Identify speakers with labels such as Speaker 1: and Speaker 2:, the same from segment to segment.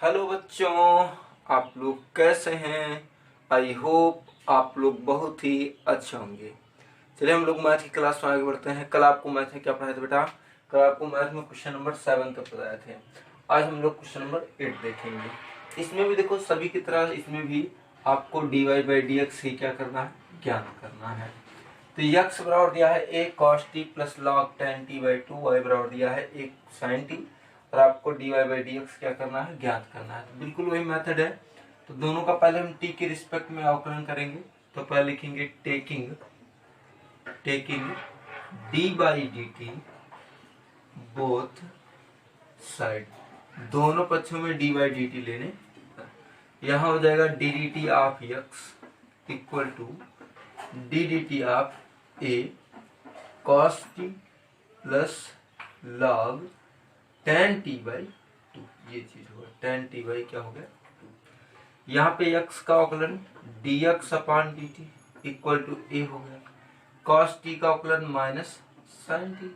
Speaker 1: Hello बच्चों, आप लोग कैसे हैं। आई होप आप लोग बहुत ही अच्छे होंगे। चलिए हम लोग मैथ की क्लास में आगे बढ़ते हैं। कल आपको मैथ में क्या पढ़ाए थे बेटा? कल आपको मैथ में क्वेश्चन नंबर 7 तक पढ़ाए थे। आज हम लोग क्वेश्चन नंबर 8 देखेंगे। इसमें भी देखो सभी की तरह इसमें भी आपको dy/dx ही क्या करना है, ज्ञात करना है। तो यक्स बराबर दिया है a cos t plus log tan t/2, y बराबर दिया है a sin t और आपको dy/dx क्या करना है, ज्ञात करना है। तो बिल्कुल वही मेथड है। तो दोनों का पहले हम t के रिस्पेक्ट में अवकलन करेंगे। तो पहले लिखेंगे टेकिंग d/dt बोथ साइड, दोनों पक्षों में d/dt लेने। यहाँ हो जाएगा ddt of x equal to ddt of a cos t plus log tan t/2। ये चीज होगा tan t बाई क्या हो गया 2। यहाँ पे x का अवकलन dx upon dt equal to a हो गया। cos t का अवकलन माइनस sin t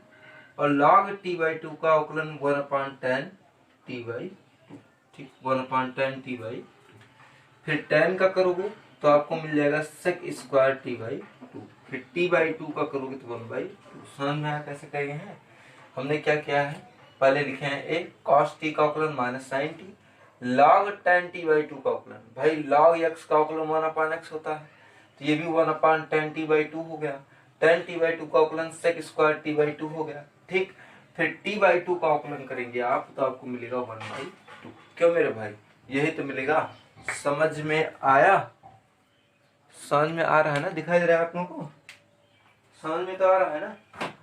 Speaker 1: और log t/2 का अवकलन 1 अपान tan t/2। ठीक, 1 अपान tan t/2। फिर tan का करोगे तो आपको मिल जाएगा sec स्क्वायर t/2। फिर t/2 का करोगे तो 1/2। समझ में आया कैसे करेंगे हैं? हमने क्या किया है, पहले लिखे हैं a cos t का अवकलन minus sin t log tan t/2 का अवकलन। भाई log x का अवकलन 1 अपान x होता है, तो ये भी 1 अपान tan t/2 हो गया। tan t/2 का अवकलन sec स्क्वायर t/2 हो गया। ठीक, फिर t/2 का अवकलन करेंगे आप तो आपको मिलेगा 1/2। क्यों मेरे भाई, यही तो मिलेगा। समझ में आया? समझ में आ रहा है ना? दिखाई दे रहा है आप लोगों को? समझ में तो आ रहा है ना?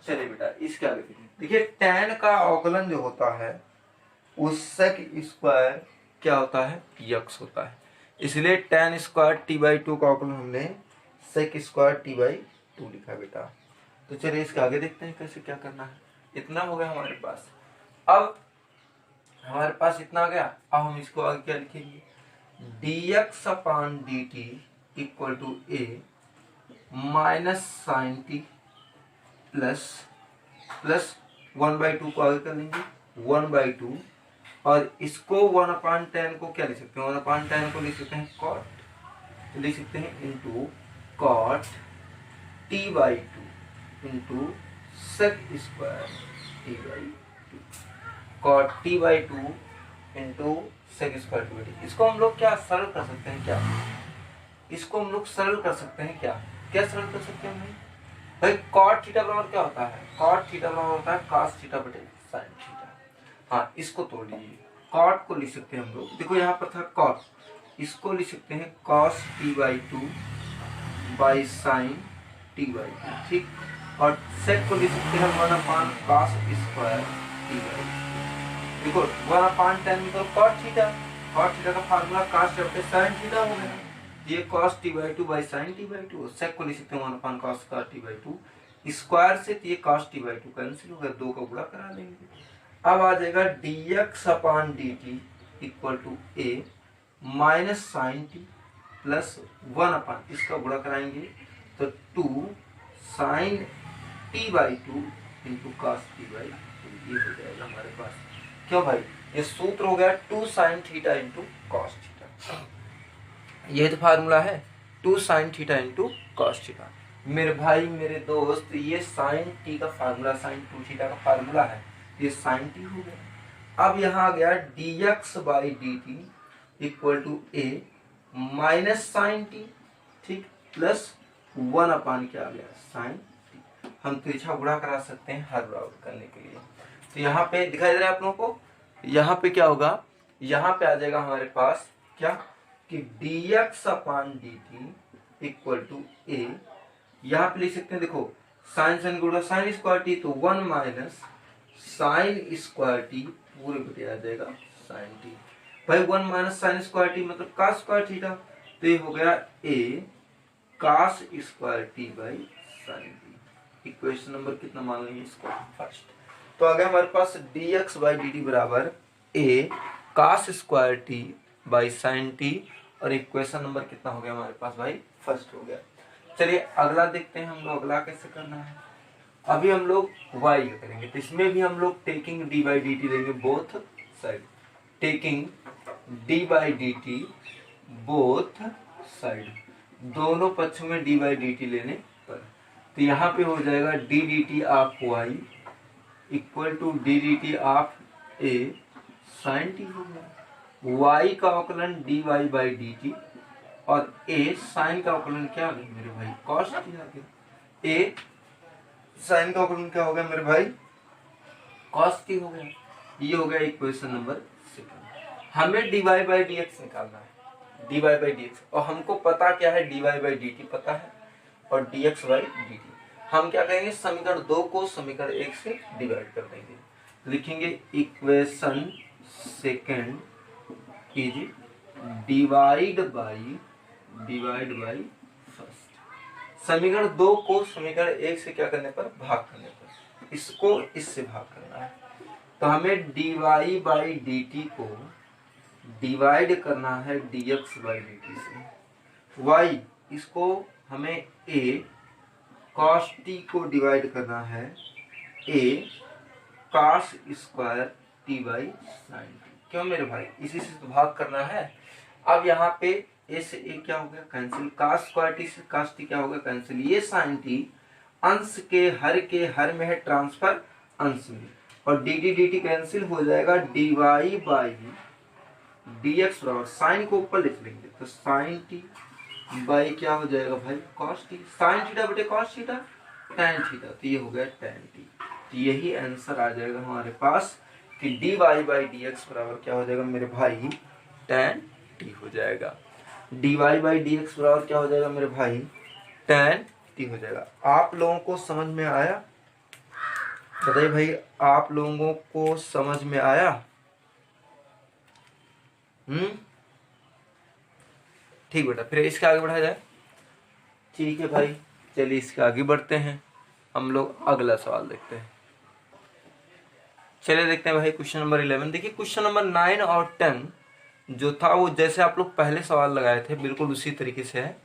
Speaker 1: चलिए बेटा इसके आगे देखिए। tan का अवकलन जो होता है उससे स्क्वायर क्या होता है, यक्स होता है। इसलिए tan स्क्वायर t/2 का अवकलन हमने sec स्क्वायर t/2 लिखा बेटा। तो चलिए इसके आगे देखते हैं कैसे क्या करना है। इतना हो गया हमारे पास। अब हमारे पास इतना आ गया। अब हम इसको आगे क्या लिखेंगे, dx upon dt equal to a minus sine t plus 1/2 को आगे कर लेंगे 1/2 और इसको 1 अपान 10 को क्या लिख सकते हैं, 1 अपान 10 को लिख सकते हैं कॉट, तो लिख सकते हैं into cot t/2 into sec square t/2, cot t/2 into sec square t/2। इसको हम लोग क्या सरल कर सकते हैं, क्या इसको हम लोग सरल कर सकते हैं, क्या सरल कर सकते हैं भाई? कॉट थीटा बराबर क्या होता है, कॉट थीटा बराबर होता है cos थीटा बटे sin थीटा। हाँ, इसको तोड़ लीजिए। कॉट को लिख सकते हैं हम लोग, देखो यहाँ पर था कॉट, इसको लिख सकते हैं cos t/2 by sin t/2। ठीक, और सेक को लिख सकते हैं 1 अपान cos स्क्वायर t/2। देखो 1 अपान 10 तो cot थीटा का फार्मूला cos बटे sin थीटा हो गया। ये cos t/2 by sin t/2, सेक को लिख सकते हैं 1 अपान cos स्क्वायर t/2 स्क्वायर से, तो ये cos t/2 कैंसिल हो गया, 2 का गुणा करा लेंगे। अब आ जाएगा dx upon dt equal to a minus sine t plus 1 upon, इसका गुणा कराएंगे तो 2 sign t/2 into cos t/2। ये हो जाएगा हमारे पास। क्यों भाई, ये सूत्र हो गया 2 sine theta into cos theta. ये तो फार्मूला है 2 sine theta into cos theta. मेरे भाई मेरे दोस्त, ये साइन टी का फार्मूला साइन 2 थीटा का फार्मूला है, ये साइन टी हो गया। अब यहाँ आ गया dx by dt equal to a minus sine t, ठीक, प्लस 1 अपान क्या आ गया साइन टी। हम तिरछा गुणा करा सकते हैं हर बराबर करने के लिए। तो यहाँ पे दिखाई दे रहा है आप लोगों को, यहाँ पे क्या होगा, यहाँ पे आ जाएगा हमारे पास क्या कि dx upon dt equal to a, यहाँ पे लिख सकते हैं देखो साइन साइन गुणा साइन स्क्वायर टी, तो 1 माइनस साइन स्क्वायर टी पूरे बटे आ जाएगा साइन टी। भाई 1 माइनस साइन स्क्वायर टी मतलब cos स्क्वायर थीटा, तो ये हो गया a cos square T by sine t. Equation number कितना मान लेंगे इसको, फर्स्ट। तो आ गया हमारे पास dx बाई dt बराबर a cos square T by sine t, और इक्वेशन नंबर कितना हो गया हमारे पास भाई, फर्स्ट हो गया। चलिए अगला देखते हैं हम लोग, अगला कैसे करना है। अभी हम लोग y करेंगे, तो इसमें भी हम लोग टेकिंग d/dt लेंगे both side, taking D by D T both side, दोनों पक्षों में डी बाई डी टी लेने पर। तो यहाँ पे हो जाएगा D D T of Y equal to D D T of a sine t हो गया। वाई का अवकलन D Y by D t और ए साइन का अवकलन क्या आ गया मेरे भाई, कॉस टी आ गया। ए साइन का अवकलन क्या हो गया मेरे भाई, कॉस टी हो गया। ये हो गया इक्वेशन नंबर 2। हमें D Y by d x निकालना है, d Y by d x, और हमको पता क्या है, d Y by D t पता है और d x by D t. हम क्या करेंगे, समीकरण 2 को समीकरण 1 से डिवाइड कर देंगे। लिखेंगे equation second is divide by first. समीकरण 2 को समीकरण 1 से क्या करने पर, भाग करने पर, इसको इससे भाग करना है। तो हमें D Y by D T को डिवाइड करना है D x by D T से। वाई इसको हमें ए कॉस टी को डिवाइड करना है A cos square T by sine T. क्यों मेरे भाई, इसी से तो भाग करना है। अब यहाँ पे ए से ए क्या हो गया, कैंसिल, कॉस स्क्वायर टी से कॉस टी क्या हो गया, कैंसिल। ये साइन टी अंश के हर में है ट्रांसफर अंश में, और d d D t cancel हो जाएगा। D Y by d x बराबर, साइन को ऊपर लिख लेंगे तो साइन टी बाई क्या हो जाएगा भाई, कॉस टी। साइन थीटा बटे कॉस थीटा टैन थीटा, तो ये हो गया टैन टी। तो यही आंसर आ जाएगा हमारे पास कि d Y by d x बराबर क्या हो जाएगा मेरे भाई, टैन टी हो जाएगा। D Y by d x बराबर क्या हो जाएगा मेरे भाई, टैन टी हो जाएगा। आप लोगों को समझ में आया, बताइए भाई, आप लोगों को समझ में आया? ठीक बेटा, फिर इसके आगे बढ़ा जाए। ठीक है भाई, चलिए इसके आगे बढ़ते हैं। हम लोग अगला सवाल देखते हैं। चलिए देखते हैं भाई क्वेश्चन नंबर 11। देखिए क्वेश्चन नंबर 9 और 10 जो था वो जैसे आप लोग पहले सवाल लगाए थे बिल्कुल उसी तरीके से है।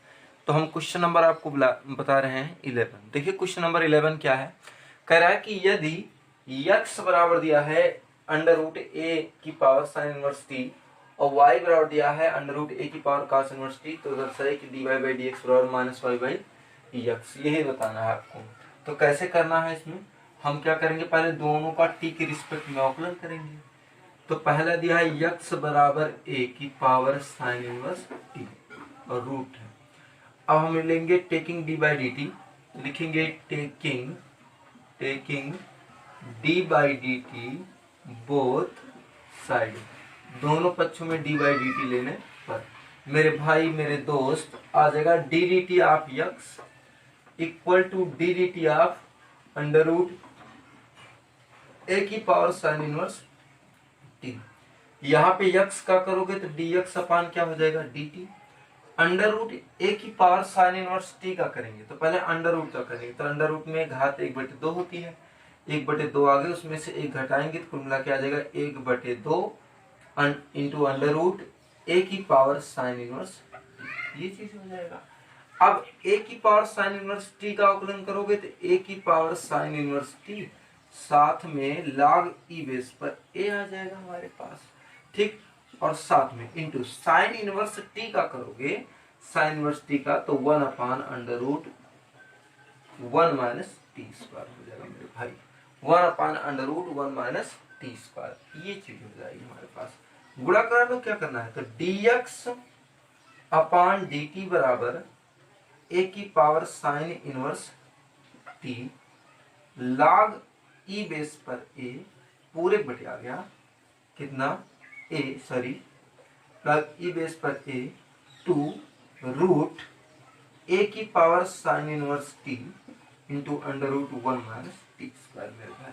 Speaker 1: तो हम क्वेश्चन नंबर आपको बता रहे हैं 11। देखिए क्वेश्चन नंबर 11 क्या है, कह रहा है कि यदि x बराबर दिया है अंडर रूट ए की पावर साइन इनवर्स टी और y बराबर दिया है अंडर रूट ए की पावर cos इनवर्स टी, तो दर्शाए कि dy बाई डी एक्स बराबर माइनस वाई बाई एक्स, यही बताना है आपको। तो कैसे करना है, इसमें हम क्या करेंगे, पहले दोनों का t के रिस्पेक्ट में अवकलन करेंगे। तो पहला दिया है x बराबर a की पावर साइन इनवर्स टी और रूट है। अब हम लेंगे taking D by D T, लिखेंगे taking D by D T both side, दोनों पक्षों में डी बाई डी टी लेने पर मेरे भाई मेरे दोस्त आ जाएगा D D T of X equal to D D T of under root ए की पावर साइन इनवर्स टी। यहाँ पे यक्स का करोगे तो डी एक्स अपान क्या हो जाएगा, डी टी। अंडर रूट ए की पावर साइन इनवर्स टी का करेंगे तो पहले अंडर रूट का करेंगे। तो अंडर रूट में घात 1/2 होती है, 1/2 आगे उसमें से 1 घटाएंगे तो कुल मिला के आ जाएगा 1/2 इंटू अंडर रूट ए की पावर साइन इनवर्स, ये चीज हो जाएगा। अब ए की पावर साइन इनवर्स टी का अवकलन करोगे तो ए की पावर साइन इनवर्स टी साथ में लॉग ई बेस पर ए आ जाएगा हमारे पास, ठीक। और साथ में इंटू साइन इनवर्स टी का करोगे, साइन इनवर्स टी का तो 1 upon under root 1 minus T square हो जाएगा मेरे भाई, 1 upon under root 1 minus T square, ये चीज हो जाएगी हमारे पास। गुणा करा लो, क्या करना है, तो dx अपान dt बराबर a की power sine inverse t log e base पर a पूरे बटे आ गया कितना a, sorry log e base पर a टू रूट a की power sine inverse t into under root 1 minus T square मेरे भाई।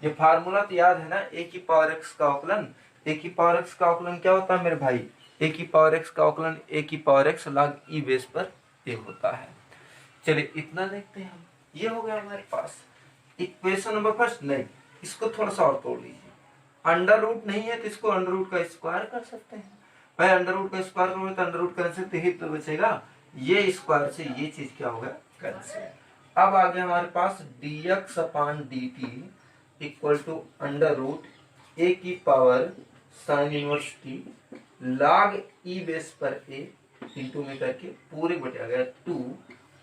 Speaker 1: ये फार्मूला तो याद है ना, a की पावर x का अवकलन, a की पावर x का अवकलन क्या होता है मेरे भाई, a की पावर x का अवकलन a की power x log e base पर a होता है। चलिए इतना देखते हैं हम, ये हो गया हमारे पास इक्वेशन नंबर फर्स्ट। नहीं, इसको थोड़ा सा और तोड़ लीजिए, अंडर रूट नहीं है तो इसको अंडर रूट का स्क्वायर कर सकते हैं भाई। अंडर रूट का स्क्वायर करोगे तो अंडर रूट कैंसिल, तो ही तो बचेगा, ये स्क्वायर से ये चीज क्या होगा, कैंसिल। अब आ गया हमारे पास dx upon dt equal to under root ए की power sine inverse T log e base पर a इंटू में करके पूरे बटे आ गया 2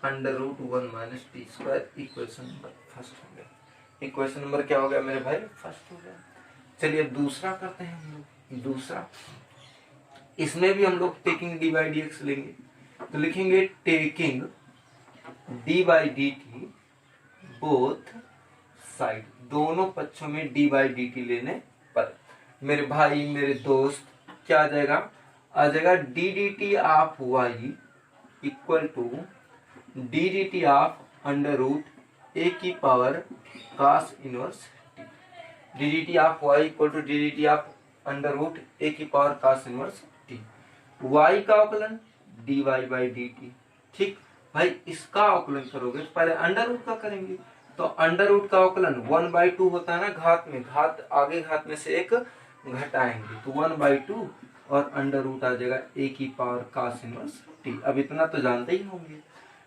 Speaker 1: under root 1 minus T square. Equation number first हो गया। इक्वेशन नंबर क्या हो गया मेरे भाई? फर्स्ट हो गया। चलिए अब दूसरा करते हैं हम लोग। दूसरा, इसमें भी हम लोग taking D by d x लेंगे, तो लिखेंगे taking D by D T both side, दोनों पक्षों में डी बाई डी टी लेने पर मेरे भाई मेरे दोस्त क्या आ जाएगा? आ जाएगा D D T of Y equal to D D T of under root ए की power cos inverse T. D D T of Y equal to D D T of under root ए की power cos inverse T. Y का अवकलन D Y by D T. ठीक भाई, इसका अवकलन करोगे तो पहले अंडर रूट का करेंगे, तो अंडर रूट का अवकलन 1/2 होता है ना, घात में, घात आगे घात में से एक घटाएंगे तो 1/2 और अंडर रूट आ जाएगा ए की पावर कास इनवर्स टी। अब इतना तो जानते ही होंगे।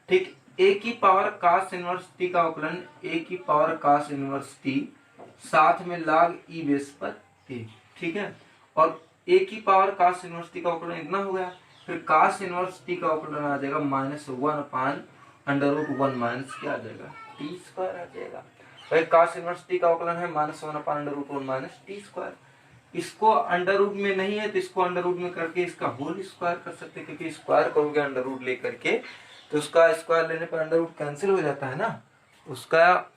Speaker 1: ठीक, ए की पावर कास इनवर्स टी का अवकलन ए की पावर कास इनवर्स टी साथ में लॉग ई बेस पर ए। ठीक है, और ए की पावर कास इनवर्स टी का अवकलन इतना हो गया, फिर कास इनवर्स टी का अवकलन आ जाएगा -1 अपान अंडर रूट 1 माइनस क्या आ जाएगा? टी स्क्वायर आ जाएगा। भाई कास इनवर्स टी का अवकलन है -1 upon under root 1 minus T square. इसको अंडर रूट में नहीं है तो इसको अंडर रूट में करके इसका होल स्क्वायर कर सकते हैं, क्योंकि स्क्वायर करोगे अंडर रूट लेकर के तो उसका स्क्वायर लेने पर अंडर रूट कैंसिल हो जाता है ना, उसका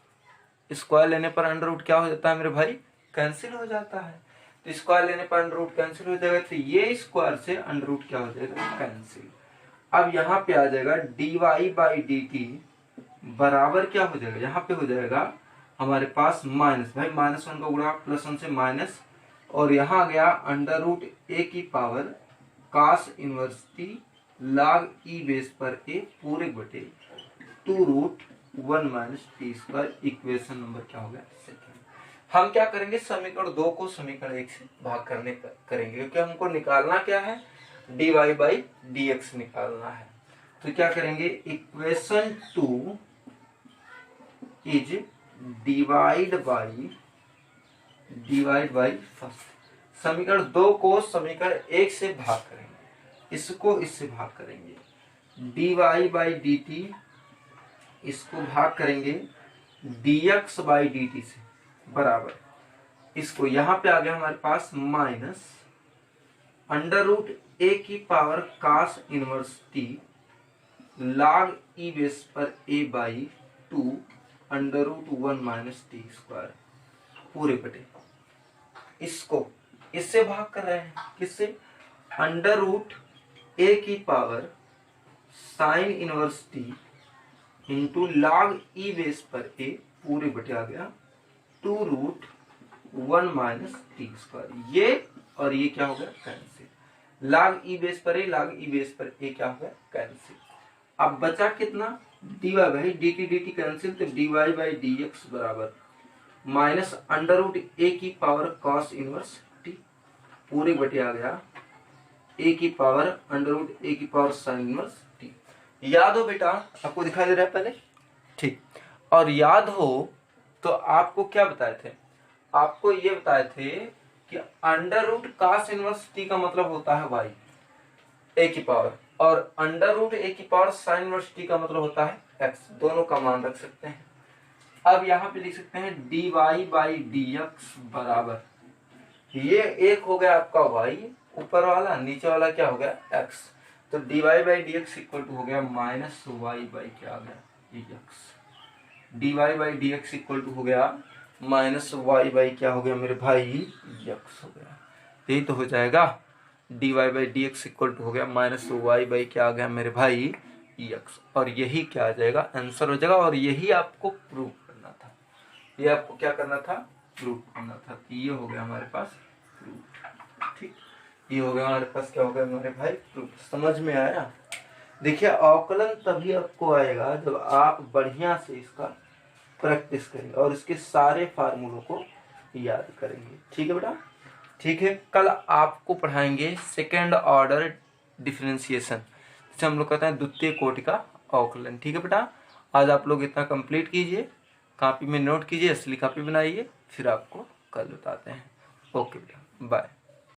Speaker 1: स्क्वायर लेने पर अंडर रूट क्या हो जाता है मेरे भाई? कैंसिल हो जाता है। तो स्क्वायर लेने पर अंडर रूट कैंसिल हो जाएगा, तो ये स्क्वायर से अंडर रूट क्या हो जाएगा? कैंसिल। अब यहाँ पे आ जाएगा d Y by D t बराबर क्या हो जाएगा? यहाँ पे हो जाएगा हमारे पास माइनस, भाई -1 का गुणा +1 से माइनस, और यहाँ गया अंडर रूट ए की power cos inverse T log E base पर ए पूरे बटे 2 root 1 minus T square. Equation number क्या हो गया? सेकंड। हम क्या करेंगे? समीकरण 2 को समीकरण 1 से भाग करेंगे, क्योंकि हमको निकालना क्या है? D Y by d x निकालना है। तो क्या करेंगे? Equation 2 is divide by first. समीकरण 2 को समीकरण 1 से भाग करेंगे, इसको इससे भाग करेंगे। D Y by D t इसको भाग करेंगे dx बाई डी टी से बराबर, इसको यहां पे आ गया हमारे पास माइनस अंडर रूट ए की power cos inverse T log E base पर A by 2 under root 1 minus T square पूरे बटे, इसको इससे भाग कर रहे हैं, किससे? अंडर रूट ए की power sine inverse T into log E base पर ए पूरे बटे आ गया 2 रूट 1 माइनस टी स्क्वायर। ये और ये क्या हो गया? कैंसिल। लॉग ई बेस पर ए, लॉग ई बेस पर ए क्या हो गया? कैंसिल। अब बचा कितना? D Y by D t cancel, तो d Y by d x बराबर माइनस अंडर रूट ए की पावर कॉस इनवर्स टी पूरे बटे आ गया ए की पावर अंडर रूट ए की पावर साइन इनवर्स टी। याद हो बेटा? आपको दिखाई दे रहा है पहले? ठीक, और याद हो तो आपको क्या बताए थे? आपको ये बताए थे कि अंडर रूट कास इनवर्स टी का मतलब होता है वाई ए की पावर, और अंडर रूट ए की पावर साइन इनवर्स टी का मतलब होता है एक्स। दोनों का मान रख सकते हैं। अब यहाँ पे लिख सकते हैं d Y by d x बराबर, ये एक हो गया आपका वाई ऊपर वाला, नीचे वाला क्या हो गया? एक्स। तो d Y by d x equal to हो गया माइनस वाई बाई क्या आ गया? X. D Y by d x equal to हो गया माइनस वाई बाई क्या हो गया मेरे भाई? एक्स हो गया। यही तो हो जाएगा, d Y by d x equal to हो गया माइनस वाई बाई क्या आ गया मेरे भाई? एक्स। और यही क्या आ जाएगा? आंसर हो जाएगा। और यही आपको प्रूव करना था, ये आपको क्या करना था? प्रूव करना था। तो ये हो गया हमारे पास प्रूफ। ठीक, ये हो गया हमारे पास क्या हो गया मेरे भाई? प्रूफ। समझ में आया? देखिए, अवकलन तभी आपको आएगा जब आप बढ़िया से इसका प्रैक्टिस करेंगे और इसके सारे फार्मूलों को याद करेंगे। ठीक है बेटा? ठीक है, कल आपको पढ़ाएंगे सेकेंड ऑर्डर डिफरेंशिएशन, जिसे हम लोग कहते हैं द्वितीय कोटि का अवकलन। ठीक है बेटा? आज आप लोग इतना कंप्लीट कीजिए, कॉपी में नोट कीजिए, असली कॉपी बनाइए, फिर आपको कल बताते हैं। ओके बेटा, बाय।